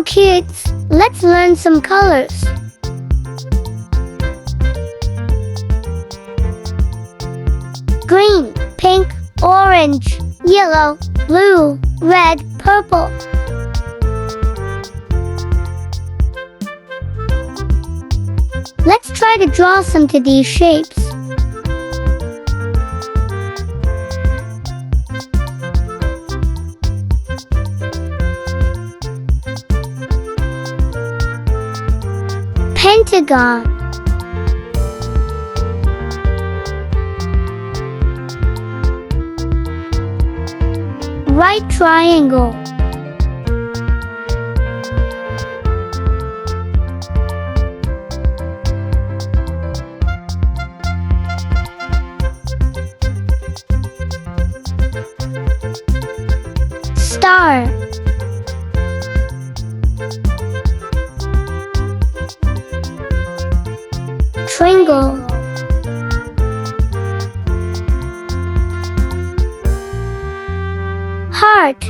Kids, let's learn some colors. Green, pink, orange, yellow, blue, red, purple. Let's try to draw some to these shapes. Pentagon, right triangle, star, triangle, heart,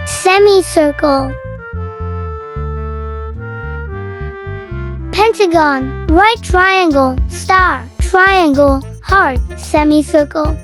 semicircle, pentagon, right triangle, star, triangle, heart, semicircle.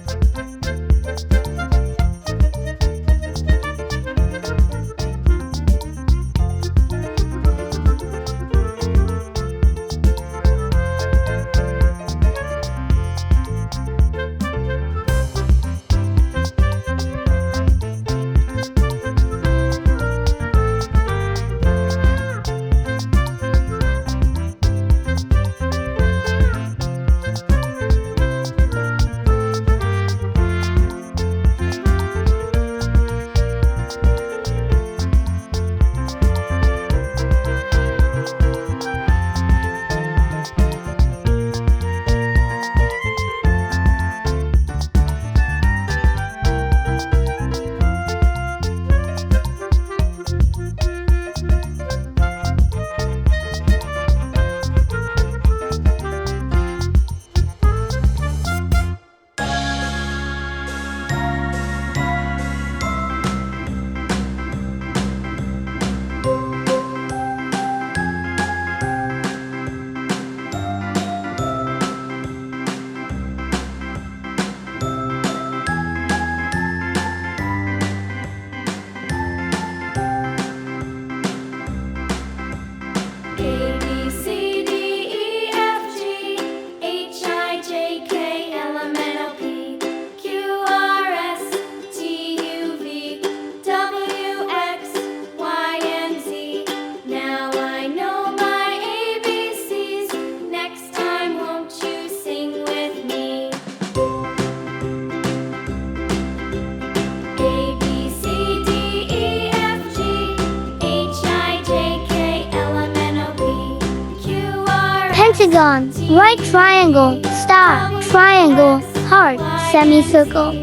Pentagon, right triangle, star, triangle, heart, semicircle.